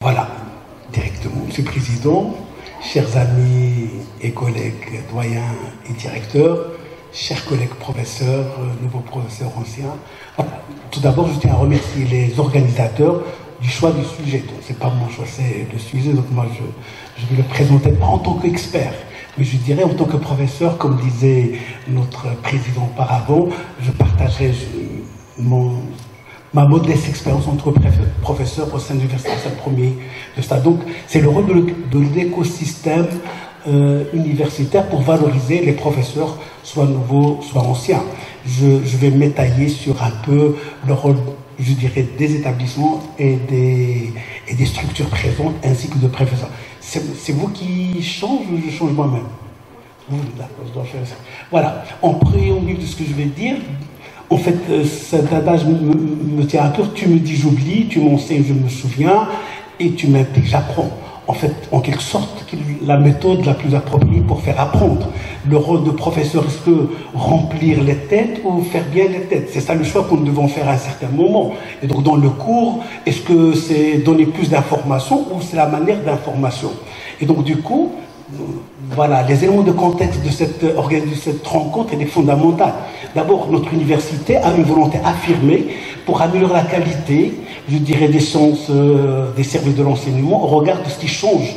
Voilà, directement. Monsieur le Président, chers amis et collègues doyens et directeurs, chers collègues professeurs, nouveaux professeurs anciens. Voilà. Tout d'abord, je tiens à remercier les organisateurs du choix du sujet. Ce n'est pas mon choix, c'est le sujet. Donc moi, je vais le présenter pas en tant qu'expert, mais je dirais en tant que professeur, comme disait notre président auparavant, je partagerai ma modeste expérience entre professeurs au sein de l'université premier de stade. Donc, c'est le rôle de l'écosystème universitaire pour valoriser les professeurs, soit nouveaux, soit anciens. Je vais m'étaler sur un peu le rôle, je dirais, des établissements et des structures présentes, ainsi que de professeurs. C'est vous qui changez ou je change moi-même? D'accord, je dois faire ça. Voilà, en préambule de ce que je vais dire, en fait, cet adage me tient à cœur. Tu me dis j'oublie, tu m'enseignes, je me souviens, et tu m'impliques, j'apprends. En fait, en quelque sorte, la méthode la plus appropriée pour faire apprendre. Le rôle de professeur, est-ce que remplir les têtes ou faire bien les têtes? C'est ça le choix que nous devons faire à un certain moment. Et donc, dans le cours, est-ce que c'est donner plus d'informations ou c'est la manière d'information? Et donc, du coup, voilà, les éléments de contexte de cette rencontre est fondamental. D'abord, notre université a une volonté affirmée pour améliorer la qualité, je dirais, des sciences, des services de l'enseignement au regard de ce qui change.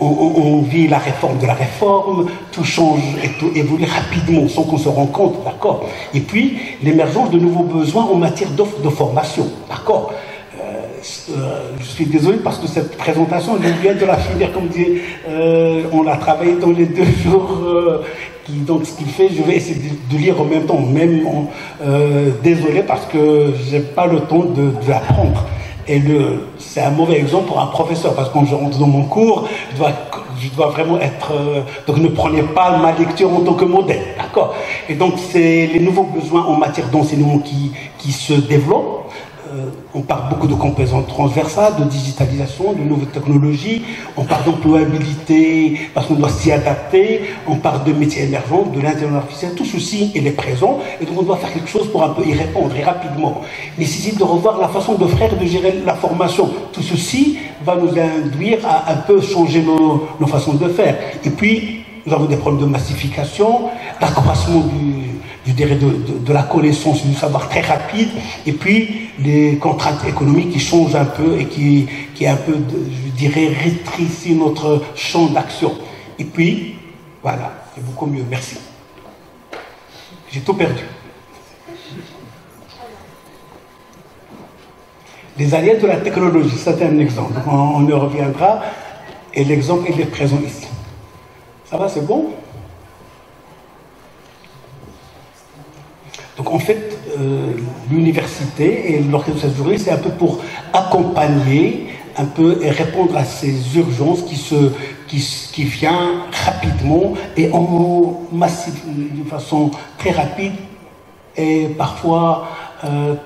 On vit la réforme de la réforme, tout change et tout évolue rapidement sans qu'on se rende compte, d'accord? Et puis, l'émergence de nouveaux besoins en matière d'offres de formation, d'accord? Je suis désolé parce que cette présentation, je viens de la finir, comme dit, on l'a travaillé dans les 2 jours, donc ce qui fait, je vais essayer de lire en même temps, même désolé parce que je n'ai pas le temps de l'apprendre. Et c'est un mauvais exemple pour un professeur, parce que quand je rentre dans mon cours, je dois vraiment être... donc ne prenez pas ma lecture en tant que modèle, d'accord? Et donc c'est les nouveaux besoins en matière d'enseignement qui se développent. On parle beaucoup de composantes transversales, de digitalisation, de nouvelles technologies, on parle d'employabilité parce qu'on doit s'y adapter, on parle de métiers émergents, de l'intelligence artificielle, tout ceci il est présent et donc on doit faire quelque chose pour un peu y répondre et rapidement. Il nécessite de revoir la façon de faire et de gérer la formation. Tout ceci va nous induire à un peu changer nos façons de faire. Et puis, nous avons des problèmes de massification, d'accroissement de la connaissance, du savoir très rapide, et puis les contraintes économiques qui changent un peu et qui un peu, je dirais, rétrécissent notre champ d'action. Et puis, voilà, c'est beaucoup mieux. Merci. J'ai tout perdu. Les alliés de la technologie, c'est un exemple. On y reviendra, et l'exemple il est présent ici. Ça va, c'est bon? Donc en fait, l'université et l'organisation de cette journée, c'est un peu pour accompagner, un peu et répondre à ces urgences qui viennent rapidement et de façon très rapide et parfois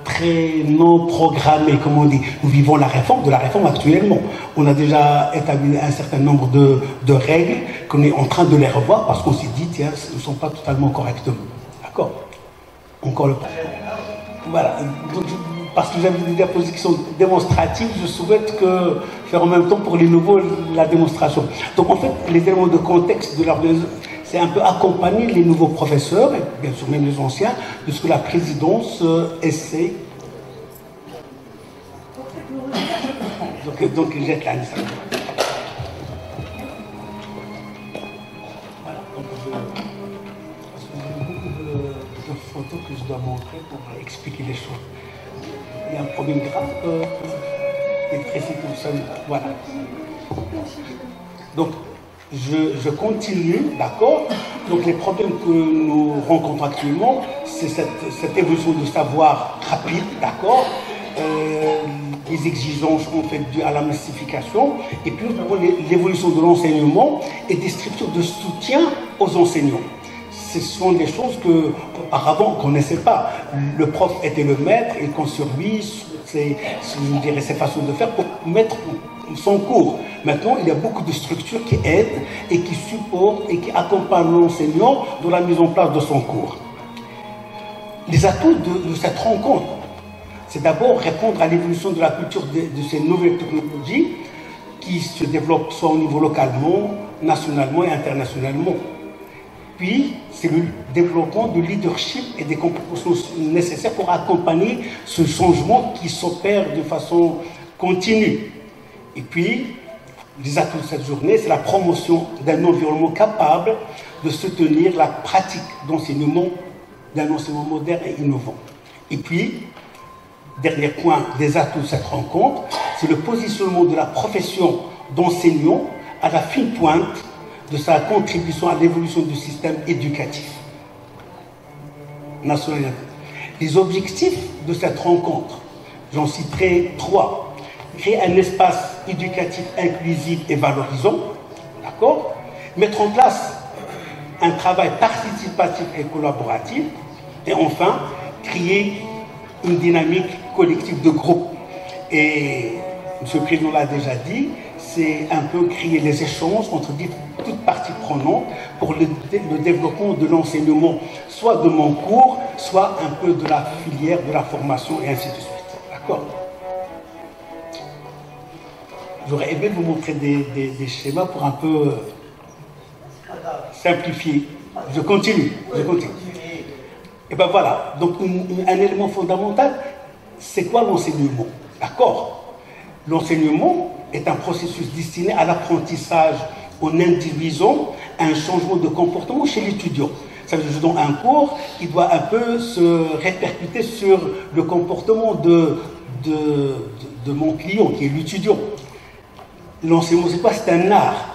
très non programmée, comme on dit. Nous vivons de la réforme actuellement. On a déjà établi un certain nombre de règles qu'on est en train de les revoir parce qu'on s'est dit, tiens, elles ne sont pas totalement correctement. D'accord? Encore le voilà. Donc, parce que vous avez des diapositives qui sont démonstratives, je souhaite faire en même temps pour les nouveaux la démonstration. Donc en fait, les éléments de contexte de l'organisation, c'est un peu accompagner les nouveaux professeurs, et bien sûr même les anciens, de ce que la présidence essaie. Donc jette la liste. Voilà. Donc parce que j'ai beaucoup de photos que je dois montrer pour expliquer les choses. Il y a un problème grave d'électricité tout seul. Voilà. Donc, je continue, d'accord? Donc, les problèmes que nous rencontrons actuellement, c'est cette évolution de savoir rapide, d'accord? Les exigences en fait dues à la massification, et puis nous avons l'évolution de l'enseignement et des structures de soutien aux enseignants. Ce sont des choses qu'auparavant on ne connaissait pas. Le prof était le maître, il compte sur lui, ses façons de faire pour mettre son cours. Maintenant, il y a beaucoup de structures qui aident et qui supportent et qui accompagnent l'enseignant dans la mise en place de son cours. Les atouts de cette rencontre, c'est d'abord répondre à l'évolution de la culture de ces nouvelles technologies, qui se développe soit au niveau localement, nationalement et internationalement. Puis, c'est le développement de leadership et des compétences nécessaires pour accompagner ce changement qui s'opère de façon continue. Et puis, les atouts de cette journée, c'est la promotion d'un environnement capable de soutenir la pratique d'enseignement, d'un enseignement moderne et innovant. Et puis, dernier point des atouts de cette rencontre, c'est le positionnement de la profession d'enseignant à la fine pointe de sa contribution à l'évolution du système éducatif national. Les objectifs de cette rencontre, j'en citerai 3. Créer un espace éducatif inclusif et valorisant, d'accord? Mettre en place un travail participatif et collaboratif, et enfin, créer une dynamique collective de groupe. Et M. le Président l'a déjà dit, c'est un peu créer les échanges entre toutes parties prenantes pour le développement de l'enseignement, soit de mon cours, soit un peu de la filière, de la formation, et ainsi de suite. D'accord? J'aurais aimé vous montrer des schémas pour un peu simplifier. Je continue. Et bien voilà, donc un élément fondamental, c'est quoi l'enseignement? D'accord? L'enseignement est un processus destiné à l'apprentissage en induisant un changement de comportement chez l'étudiant. Ça veut dire que je donne un cours qui doit un peu se répercuter sur le comportement de mon client, qui est l'étudiant. L'enseignement, c'est quoi? C'est un art,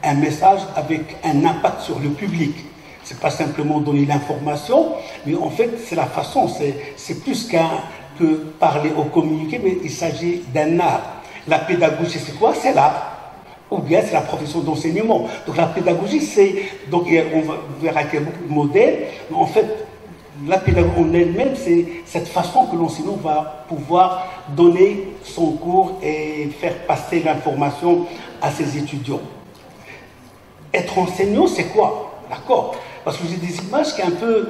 un message avec un impact sur le public. C'est pas simplement donner l'information, mais en fait, c'est la façon, c'est plus que parler ou communiquer, mais il s'agit d'un art. La pédagogie, c'est quoi? C'est l'art. Ou bien c'est la profession d'enseignement. Donc la pédagogie, c'est... Donc on verra qu'il y a beaucoup de modèles, mais en fait, la pédagogie en elle-même, c'est cette façon que l'enseignant va pouvoir donner son cours et faire passer l'information à ses étudiants. Être enseignant, c'est quoi? D'accord? Parce que j'ai des images qui un peu,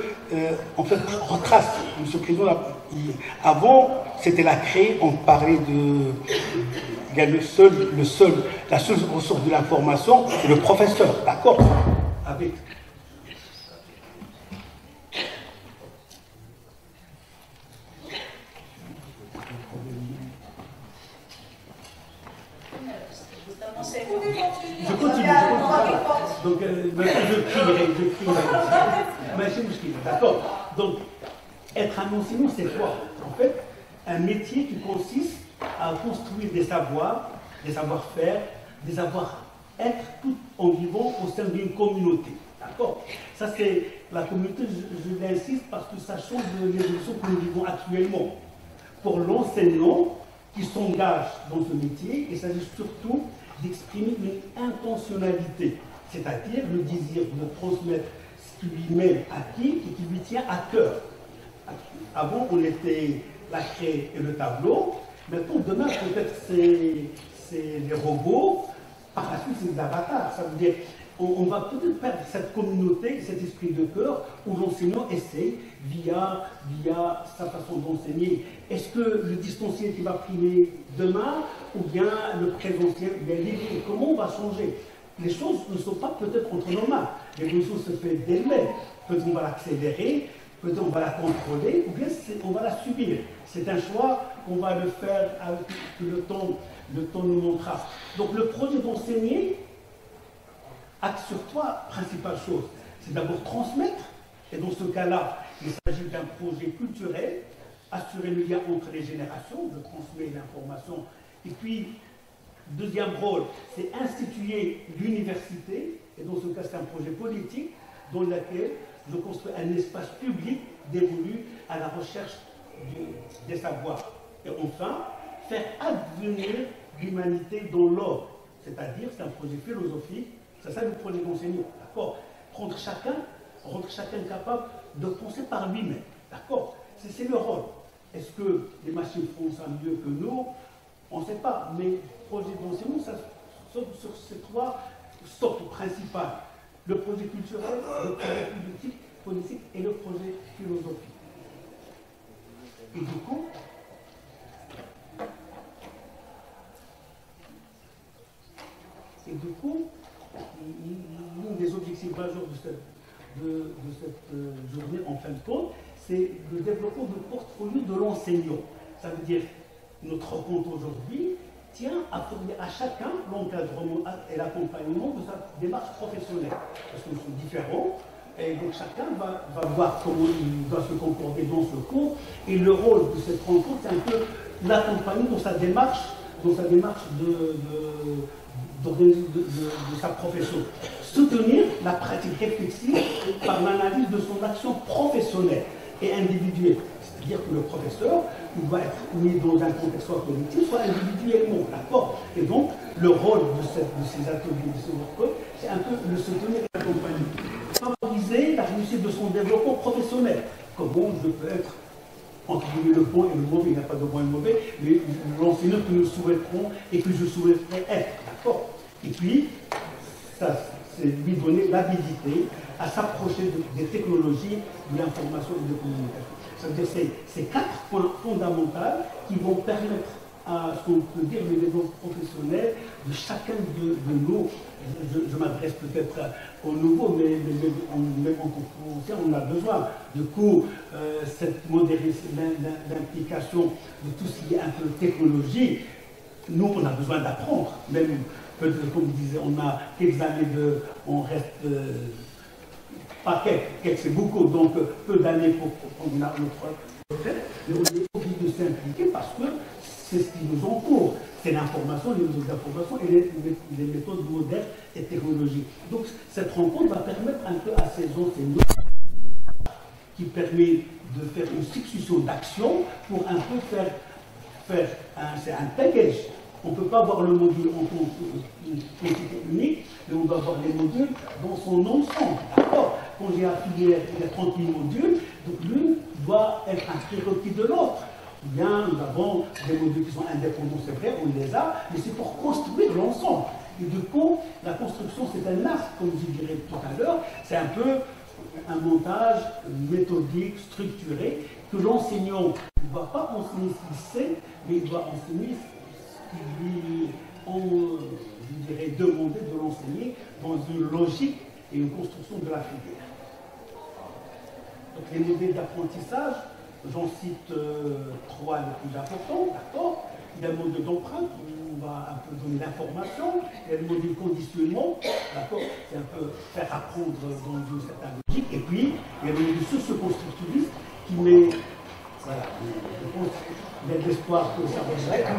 en fait, retracent. M. le Président, avant, c'était la craie, on parlait de... Il y a la seule ressource de l'information, c'est le professeur, d'accord? Avec... Je continue. Donc, je crie. D'accord. Donc, être un enseignant, c'est quoi? En fait, un métier qui consiste à construire des savoirs, des savoir-faire, des savoir-être tout en vivant au sein d'une communauté. D'accord? Ça, c'est la communauté, je l'insiste parce que ça change de l'évolution que nous vivons actuellement. Pour l'enseignant qui s'engage dans ce métier, il s'agit surtout d'exprimer une intentionnalité, c'est-à-dire le désir de transmettre ce qui lui met acquis et qui lui tient à cœur. Avant, on était la craie et le tableau. Maintenant, demain, peut-être c'est les robots. Par la suite, c'est des avatars. Ça veut dire on va peut-être perdre cette communauté, cet esprit de cœur où l'enseignant essaie, via sa façon d'enseigner. Est-ce que le distanciel qui va primer demain, ou bien le présentiel, ou bien l'hybride? Comment on va changer? Les choses ne sont pas peut-être entre nos mains. L'évolution se fait d'elle-même. Peut-être on va l'accélérer, peut-être on va la contrôler, ou bien on va la subir. C'est un choix qu'on va le faire avec le temps nous montrera. Donc le projet d'enseigner axe sur trois principales choses. C'est d'abord transmettre, et dans ce cas-là, il s'agit d'un projet culturel, assurer le lien entre les générations, je transmets l'information. Et puis, deuxième rôle, c'est instituer l'université, et dans ce cas, c'est un projet politique dans lequel je construis un espace public dévolu à la recherche des savoirs. Et enfin, faire advenir l'humanité dans l'ordre, c'est-à-dire, c'est un projet philosophique. C'est ça le projet d'enseignant, d'accord? Rendre chacun capable de penser par lui-même, d'accord? C'est le rôle. Est-ce que les machines font ça mieux que nous? On ne sait pas, mais le projet d'enseignement, ça saute sur ces trois stocks principaux. Le projet culturel, le projet politique et le projet philosophique. Et du coup, majeur de cette journée, en fin de compte, c'est le développement du portfolio de l'enseignant. Ça veut dire, notre rencontre aujourd'hui tient à fournir à chacun l'encadrement et l'accompagnement de sa démarche professionnelle. Parce que nous sommes différents, et donc chacun va voir comment il doit se comporter dans ce cours. Et le rôle de cette rencontre, c'est un peu l'accompagner dans sa démarche de sa profession. Soutenir la pratique réflexive par l'analyse de son action professionnelle et individuelle. C'est-à-dire que le professeur, il doit être mis dans un contexte soit collectif, soit individuellement, d'accord? Et donc, le rôle de ces ateliers, de ces workshops, c'est un peu le soutenir et l'accompagner. Favoriser la réussite de son développement professionnel. Comment je peux être, entre guillemets, le bon et le mauvais, il n'y a pas de bon et de mauvais, mais l'enseignant que nous souhaiterons et que je souhaiterais être, d'accord? Et puis, ça, c'est lui donner l'habilité à s'approcher des technologies de l'information et de la communication. Ça veut dire que c'est 4 points fondamentaux qui vont permettre à ce qu'on peut dire le développement professionnel de chacun de nous. Je m'adresse peut-être aux nouveaux, mais même en français, on a besoin. Du coup, cette modernisation, l'implication de tout ce qui est un peu technologie, nous, on a besoin d'apprendre. Même, peut-être, comme je disais, on a quelques années on reste... pas quelques, c'est beaucoup, donc peu d'années pour qu'on a notre retraite, mais on est obligé de s'impliquer parce que c'est ce qui nous entoure. C'est l'information, les méthodes d'information et les méthodes modernes et technologiques. Donc cette rencontre va permettre un peu à ces enseignants qui permet de faire une succession d'actions pour un peu faire un package. On ne peut pas voir le module en quantité unique, mais on doit voir les modules dans son ensemble. D'accord? Quand j'ai affilié les 30 000 modules, donc l'une doit être un prérequis de l'autre. Bien, nous avons des modules qui sont indépendants, c'est vrai, on les a, mais c'est pour construire l'ensemble. Et du coup, la construction, c'est un art, comme je dirais tout à l'heure, c'est un peu un montage méthodique, structuré, que l'enseignant ne doit pas enseigner ce qu'il sait, mais il doit enseigner ce qu'il lui je dirais, demandé de l'enseigner dans une logique et une construction de la filière. Donc les modèles d'apprentissage, j'en cite 3 les plus importants, d'accord? Il y a le modèle d'empreinte, où on va un peu donner l'information. Il y a le modèle conditionnement, d'accord? C'est un peu faire apprendre dans une certaine logique. Et puis, il y a le modèle socio-constructiviste qui met, voilà, je pense, il y a de l'espoir que ça va être,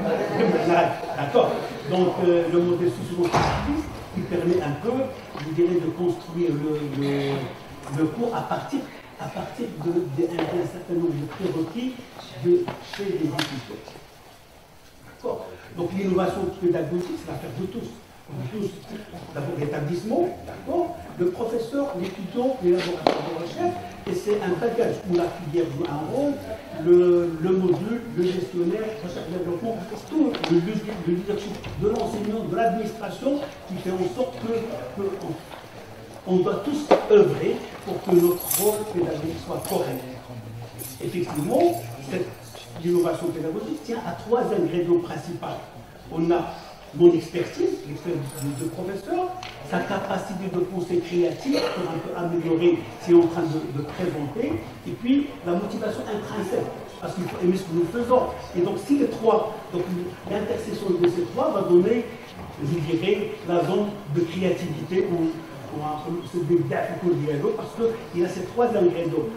d'accord? Donc, le modèle socio-constructiviste qui permet un peu, je dirais, de construire le cours à partir d'un certain nombre de prérequis chez les étudiants. D'accord? Donc l'innovation pédagogique, c'est l'affaire de tous. D'abord l'établissement, d'accord? Le professeur, l'étudiant, les laboratoires de recherche, et c'est un bagage où la filière joue un rôle, le module, le gestionnaire, recherche et développement, tout le leadership de l'enseignant, de l'administration, qui fait en sorte que on doit tous œuvrer pour que notre rôle pédagogique soit correct. Effectivement, cette innovation pédagogique tient à 3 ingrédients principaux. On a mon expertise, l'expertise de professeur, sa capacité de pensée créative pour un peu améliorer ce qu'on est en train de présenter, et puis la motivation intrinsèque, parce qu'il faut aimer ce que nous faisons. Et donc si les 3, donc l'intersection de ces 3 va donner, je dirais, la zone de créativité ou ce dialogue, parce qu'il y a ces 3 ingrédients.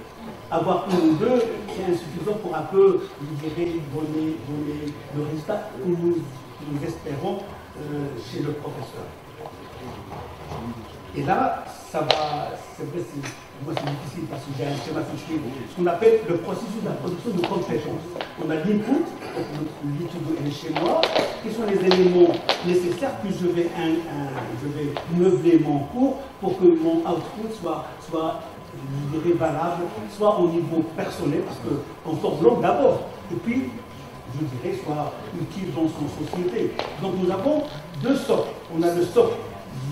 Avoir 1 ou 2, c'est insuffisant pour un peu, je dirais, donner le résultat que nous espérons chez le professeur. Et là, ça va, c'est vrai, moi c'est difficile parce que j'ai un schéma fichier, ce qu'on appelle le processus de la production de compétences. On a l'input, l'étude est chez moi, quels sont les éléments nécessaires, puis je vais meubler mon cours pour que mon output soit je dirais, valable, soit au niveau personnel, parce qu'on sort de l'homme d'abord, et puis, je dirais, soit utile dans son société. Donc nous avons 2 socles. On a le socle,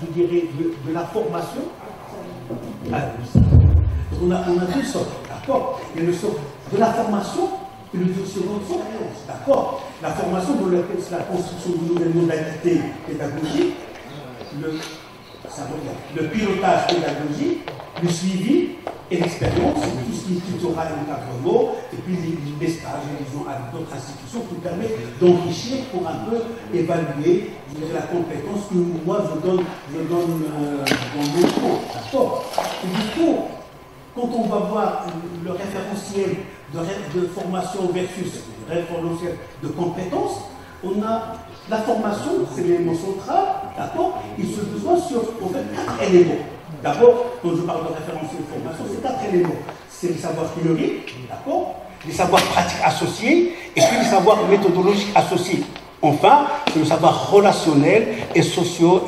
je dirais, de la formation. On a 2 socles, d'accord? Il y a le socle de la formation et le second socle, d'accord? La formation dans laquelle c'est la construction de nouvelles modalités pédagogiques, Ça revient. Le pilotage pédagogique, le suivi et l'expérience, c'est tout ce qui est tutorat et encadrement, et puis les stages, disons, avec d'autres institutions qui permettent d'enrichir pour un peu évaluer la compétence que moi je donne dans mon cours. D'accord. Et du coup, quand on va voir le référentiel de formation versus le référentiel de compétences, on a la formation, c'est l'élément central, d'accord. Il se besoin sur, en fait, 4 éléments. D'abord, quand je parle de référentiel de formation, c'est 4 éléments. C'est les savoirs théoriques, d'accord, les savoirs pratiques associés, et puis les savoirs méthodologiques associés. Enfin, c'est le savoir relationnel et sociaux,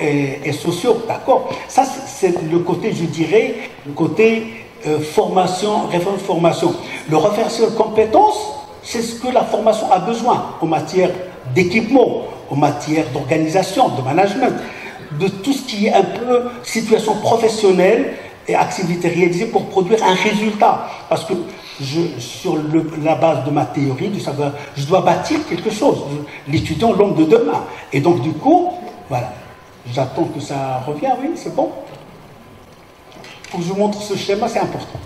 d'accord. Ça, c'est le côté, je dirais, le côté formation, référence formation. Le référentiel de compétences, c'est ce que la formation a besoin en matière d'équipement, en matière d'organisation, de management, de tout ce qui est un peu situation professionnelle et activité réalisée pour produire un résultat. Parce que sur la base de ma théorie, du savoir, je dois bâtir quelque chose, l'étudiant l'homme de demain. Et donc du coup, voilà, j'attends que ça revienne, oui, c'est bon. Faut que je vous montre ce schéma, c'est important.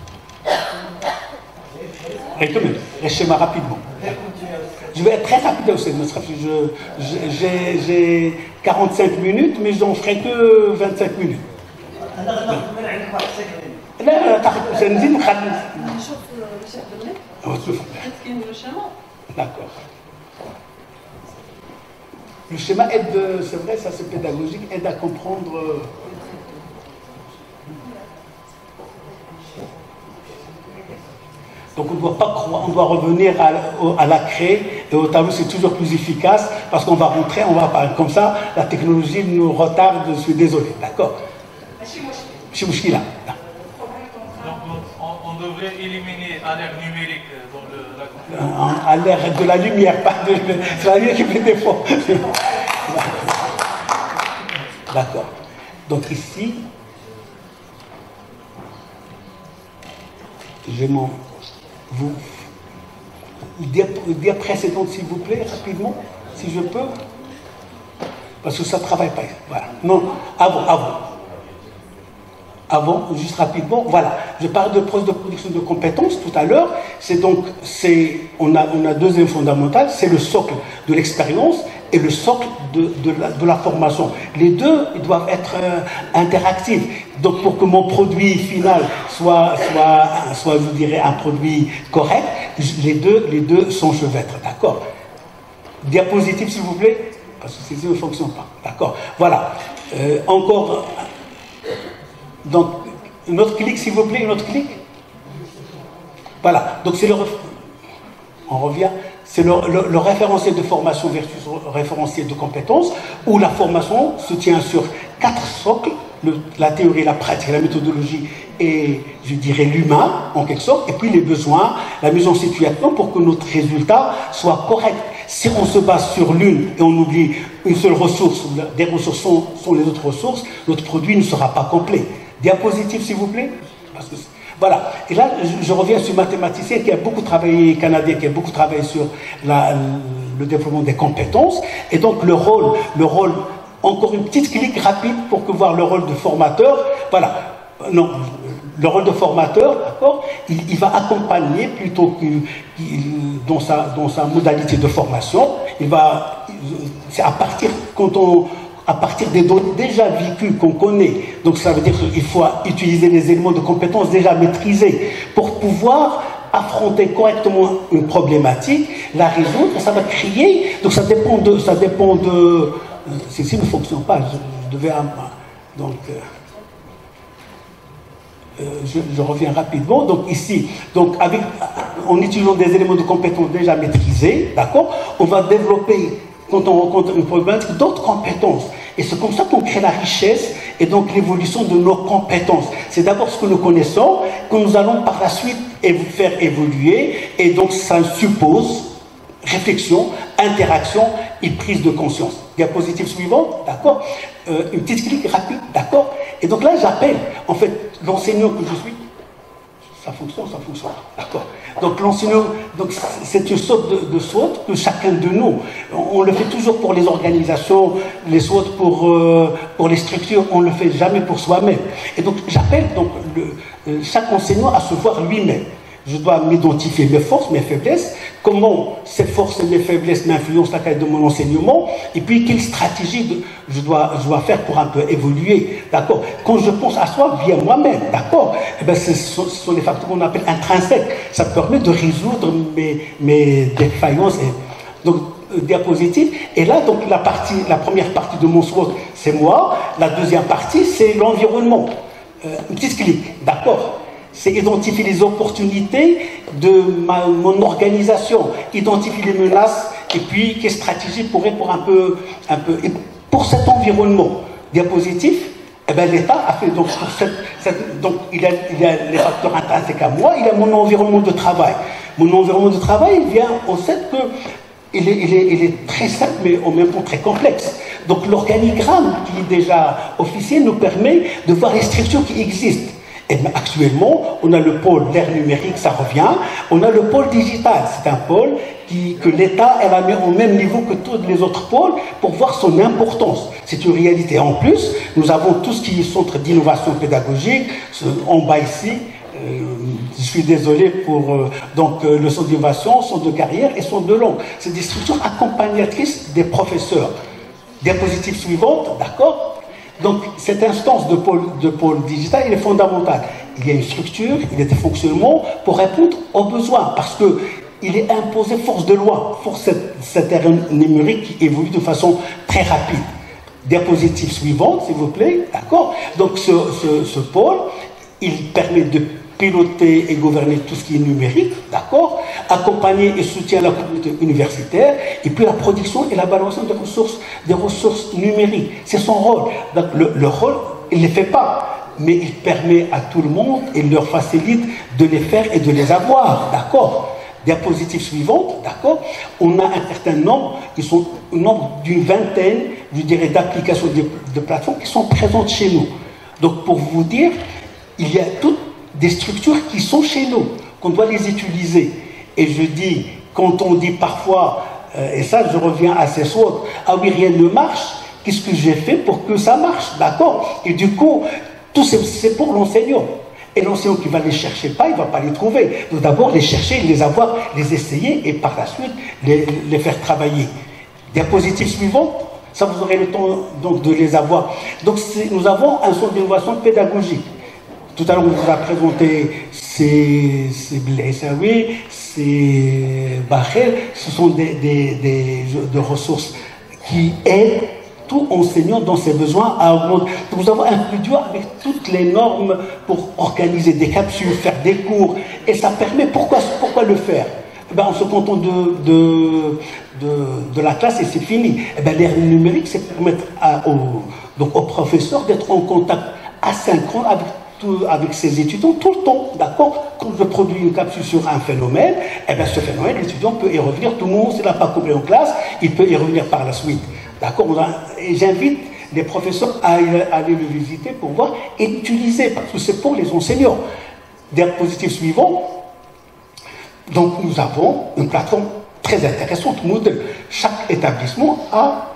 Et quand même, les schémas rapidement. Je vais être très rapide aussi, j'ai 45 minutes, mais je n'en ferai que 25 minutes. D'accord. Le schéma aide, c'est vrai, ça c'est pédagogique, aide à comprendre. Donc on ne doit pas croire, on doit revenir à la craie et au tableau, c'est toujours plus efficace parce qu'on va rentrer, on va parler comme ça, la technologie nous retarde, je suis désolé, d'accord. Je suis là. Donc on devrait éliminer à l'ère numérique dans la... À l'ère de la lumière, pas de... C'est la lumière qui fait défaut. D'accord. Donc ici, j'ai mon... Vous, dire précédente s'il vous plaît, rapidement, si je peux, parce que ça ne travaille pas. Voilà. Non, avant, juste rapidement, voilà. Je parle de processus de production de compétences tout à l'heure. C'est donc, on a deux éléments fondamentaux, c'est le socle de l'expérience et le socle de la formation. Les deux, ils doivent être interactifs. Donc, pour que mon produit final soit, je dirais, un produit correct, les deux s'enchevêtrent, d'accord. Diapositive, s'il vous plaît, parce que ces ne fonctionnent pas, d'accord. Voilà. Encore... Donc, une autre clic, s'il vous plaît, une autre clic. Voilà, donc c'est on revient, c'est le référentiel de formation versus référentiel de compétences, où la formation se tient sur 4 socles, la théorie, la pratique, la méthodologie et, je dirais, l'humain, en quelque sorte, et puis les besoins, la mise en situation pour que notre résultat soit correct. Si on se base sur l'une et on oublie une seule ressource, des ressources sont les autres ressources, notre produit ne sera pas complet. Diapositive, s'il vous plaît. Parce que voilà. Et là, je reviens sur le mathématicien qui a beaucoup travaillé, canadien, qui a beaucoup travaillé sur le développement des compétences. Et donc, le rôle, encore une petite clique rapide pour que voir le rôle de formateur. Voilà. Non, le rôle de formateur, d'accord, il va accompagner plutôt que dans sa modalité de formation. C'est à partir des données déjà vécues qu'on connaît. Donc ça veut dire qu'il faut utiliser les éléments de compétences déjà maîtrisés pour pouvoir affronter correctement une problématique, la résoudre, ça va créer. Donc ça dépend de ceci ne fonctionne pas. Je devais donc je reviens rapidement. Donc ici, en utilisant des éléments de compétences déjà maîtrisés, d'accord, on va développer, quand on rencontre une problématique, d'autres compétences. Et c'est comme ça qu'on crée la richesse et donc l'évolution de nos compétences. C'est d'abord ce que nous connaissons, que nous allons par la suite faire évoluer. Et donc ça suppose réflexion, interaction et prise de conscience. Diapositive suivante, d'accord. Une petite clique rapide, d'accord. Et donc là, j'appelle, en fait, l'enseignant que je suis. Ça fonctionne, d'accord. Donc l'enseignant, donc c'est une sorte de SWOT que chacun de nous, on le fait toujours pour les organisations, les SWOT pour les structures, on ne le fait jamais pour soi-même. Et donc j'appelle donc chaque enseignant à se voir lui-même. Je dois m'identifier mes forces, mes faiblesses, comment ces forces et mes faiblesses m'influencent la qualité de mon enseignement, et puis quelle stratégie je dois faire pour un peu évoluer, d'accord. Quand je pense à soi, via moi-même, d'accord, eh bien, ce sont les facteurs qu'on appelle intrinsèques. Ça permet de résoudre mes défaillances. Donc, diapositive. Et là, donc, la première partie de mon SWOT, c'est moi. La deuxième partie, c'est l'environnement. Une petite clique, d'accord. C'est identifier les opportunités de mon organisation, identifier les menaces, et puis quelle stratégie pourrait pour un peu. Et pour cet environnement, diapositif, eh ben, l'État a fait donc, donc il a les facteurs intrinsèques à moi, il a mon environnement de travail. Mon environnement de travail vient au fait que il est très simple, mais en même temps très complexe. Donc l'organigramme qui est déjà officiel nous permet de voir les structures qui existent. Et bien, actuellement, on a le pôle l'air numérique, ça revient. On a le pôle digital, c'est un pôle que l'État a mis au même niveau que tous les autres pôles pour voir son importance. C'est une réalité. En plus, nous avons tout ce qui est centre d'innovation pédagogique, en bas ici. Je suis désolé pour le centre d'innovation, centre de carrière et centre de langue. C'est des structures accompagnatrices des professeurs. Diapositive suivante, d'accord? Donc, cette instance de pôle digital, elle est fondamentale. Il y a une structure, il y a des fonctionnements pour répondre aux besoins, parce qu'il est imposé force de loi, pour cette ère numérique qui évolue de façon très rapide. Diapositive suivante, s'il vous plaît, d'accord. Donc, ce pôle, il permet de piloter et gouverner tout ce qui est numérique, d'accord, accompagner et soutient la communauté universitaire, et puis la production et la valorisation des ressources numériques. C'est son rôle. Donc, le rôle, il ne les fait pas, mais il permet à tout le monde, il leur facilite de les faire et de les avoir, d'accord. Diapositive suivante, d'accord. On a un certain nombre, ils sont au nombre d'une vingtaine, je dirais, d'applications de plateformes qui sont présentes chez nous. Donc, pour vous dire, il y a toutes des structures qui sont chez nous, qu'on doit les utiliser. Et je dis, quand on dit parfois, et ça je reviens à ces SWOT, ah oui, rien ne marche, qu'est-ce que j'ai fait pour que ça marche, d'accord. Et du coup, tout c'est pour l'enseignant. Et l'enseignant qui va les chercher pas, il ne va pas les trouver. Donc d'abord les chercher, les avoir, les essayer, et par la suite les faire travailler. Diapositive suivante, ça vous aurez le temps donc, de les avoir. Donc nous avons un centre d'innovation pédagogique. Tout à l'heure, on vous a présenté ces Blessaoui, ces Bachel. Ce sont des ressources qui aident tout enseignant dans ses besoins à augmenter. Nous avons un studio avec toutes les normes pour organiser des capsules, faire des cours. Et ça permet, pourquoi le faire? Eh bien, on se contente de la classe et c'est fini. Eh bien, l'ère numérique, c'est permettre aux professeurs d'être en contact asynchrone avec ses étudiants tout le temps, d'accord. Quand je produis une capsule sur un phénomène, eh bien ce phénomène, l'étudiant peut y revenir, tout le monde, s'il n'a pas compris en classe, il peut y revenir par la suite, d'accord. Et j'invite les professeurs à aller le visiter pour voir et l'utiliser, parce que c'est pour les enseignants. Diapositive suivant, donc nous avons une plateforme très intéressante, Moodle. Chaque établissement a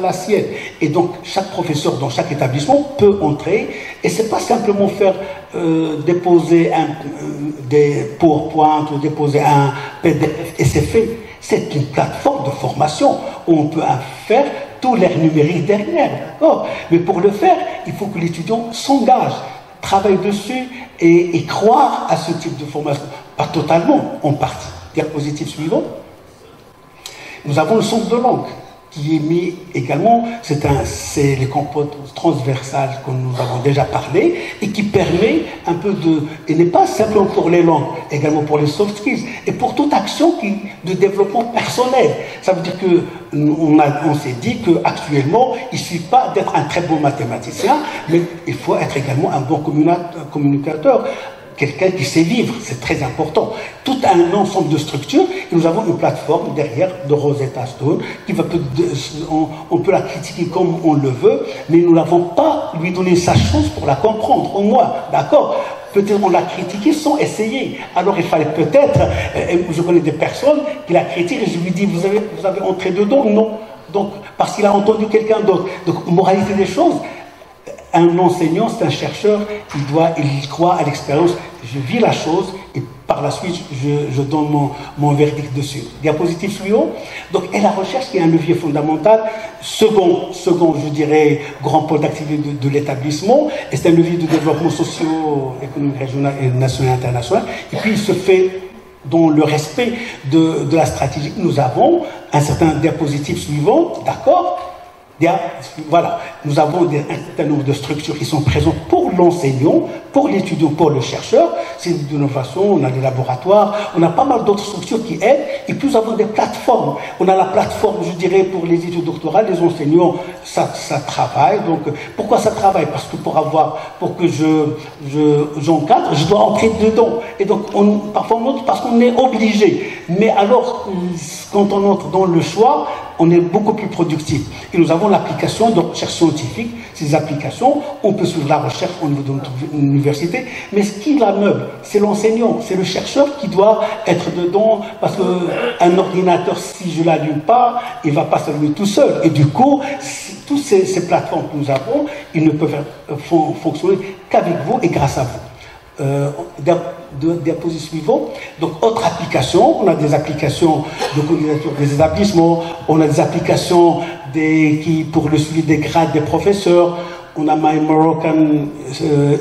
la sienne. Et donc, chaque professeur dans chaque établissement peut entrer. Et ce n'est pas simplement faire déposer des PowerPoint ou déposer un PDF et c'est fait. C'est une plateforme de formation où on peut faire tout l'air numérique derrière. D'accord. Mais pour le faire, il faut que l'étudiant s'engage, travaille dessus et croire à ce type de formation. Pas totalement, en partie. Diapositive suivante. Nous avons le centre de langue qui est mis également, c'est les compétences transversales que nous avons déjà parlé et qui permet un peu et n'est pas simplement pour les langues, également pour les soft skills et pour toute action de développement personnel. Ça veut dire que on s'est dit qu'actuellement, il ne suffit pas d'être un très bon mathématicien, mais il faut être également un bon communicateur. Quelqu'un qui sait vivre, c'est très important. Tout un ensemble de structures, et nous avons une plateforme derrière de Rosetta Stone, on peut la critiquer comme on le veut, mais nous n'avons pas lui donné sa chance pour la comprendre, au moins, d'accord. peut-être on l'a critiqué sans essayer. Alors il fallait peut-être, je connais des personnes qui la critiquent et je lui dis, vous avez entré dedans? Non. Donc, parce qu'il a entendu quelqu'un d'autre. Donc, moralité des choses, un enseignant, c'est un chercheur, il croit à l'expérience. Je vis la chose et par la suite, je donne mon verdict dessus. Diapositive suivante. Donc, et la recherche qui est un levier fondamental. Second, je dirais, grand pôle d'activité de l'établissement. Et c'est un levier de développement socio-économique régional et national et international. Et puis, il se fait dans le respect de la stratégie. Nous avons un certain diapositive suivant, d'accord? Voilà, nous avons un certain nombre de structures qui sont présentes pour l'enseignant, pour l'étudiant, pour le chercheur. C'est de l'innovation, on a des laboratoires, on a pas mal d'autres structures qui aident. Et puis nous avons des plateformes. On a la plateforme, je dirais, pour les études doctorales, les enseignants, ça travaille. Donc, pourquoi ça travaille? Parce que pour que j'encadre, je dois entrer dedans. Et donc, parfois on entre parce qu'on est obligé. Mais alors, quand on entre dans le choix, on est beaucoup plus productif. Et nous avons l'application de recherche scientifique. Ces applications, on peut suivre la recherche au niveau de notre université, mais ce qui la meuble, c'est l'enseignant, c'est le chercheur qui doit être dedans, parce qu'un ordinateur, si je ne l'allume pas, il ne va pas s'allumer tout seul. Et du coup, toutes ces plateformes que nous avons, ils ne peuvent fonctionner qu'avec vous et grâce à vous. Diapositive suivante. Donc, autre application, on a des applications de candidature des établissements, on a des applications pour le suivi des grades des professeurs, on a My Moroccan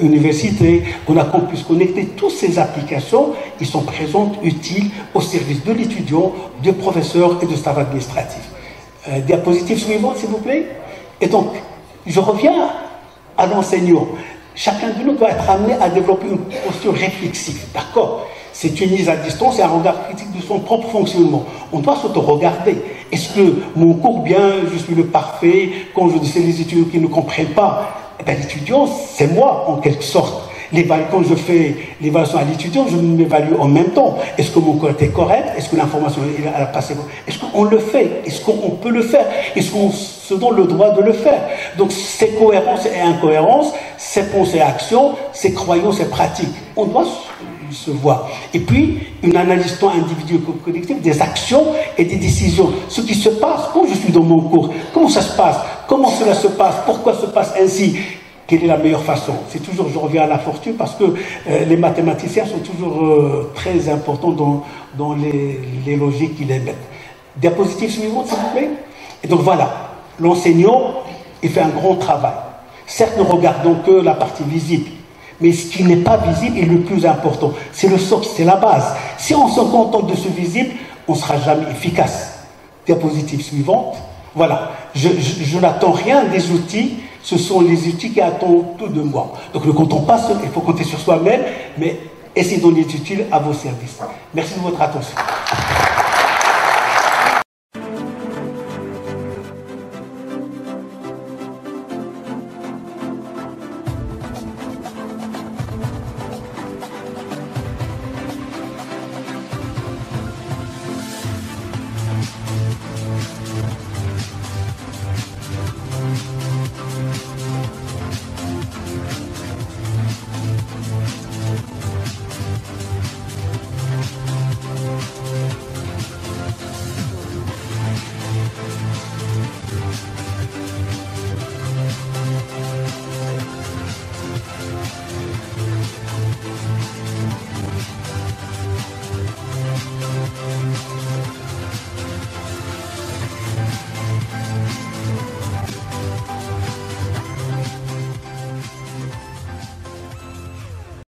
Université, on a Campus Connecté. Toutes ces applications, ils sont présentes, utiles au service de l'étudiant, du professeur et du staff administratif. Diapositive suivante, s'il vous plaît. Et donc, je reviens à l'enseignant. Chacun de nous doit être amené à développer une posture réflexive, d'accord? C'est une mise à distance et un regard critique de son propre fonctionnement. On doit s'auto-regarder. Est-ce que mon cours bien, je suis le parfait? Quand je dis c'est les étudiants qui ne comprennent pas, eh bien, l'étudiant, c'est moi, en quelque sorte. Quand je fais l'évaluation à l'étudiant, je m'évalue en même temps. Est-ce que mon cours était correct? Est-ce que l'information a passé? Est-ce qu'on le fait? Est-ce qu'on peut le faire? Est-ce qu'on se donne le droit de le faire? Donc, c'est cohérence et incohérence, c'est pensée et action, c'est croyance et pratique. On doit se voir. Et puis, une analyse tant individuelle que collective des actions et des décisions. Ce qui se passe quand je suis dans mon cours. Comment ça se passe? Comment cela se passe? Pourquoi se passe ainsi? Quelle est la meilleure façon? C'est toujours, je reviens à la fortune, parce que les mathématiciens sont toujours très importants dans les logiques qu'ils émettent. Diapositive suivante, s'il vous plaît. Et donc voilà, l'enseignant, il fait un grand travail. Certes, nous regardons que la partie visible, mais ce qui n'est pas visible est le plus important. C'est le socle, c'est la base. Si on se contente de ce visible, on ne sera jamais efficace. Diapositive suivante. Voilà, je n'attends rien des outils. Ce sont les outils qui attendent tout de moi. Donc ne comptons pas seul, il faut compter sur soi-même, mais essayez de donner des utiles à vos services. Merci de votre attention.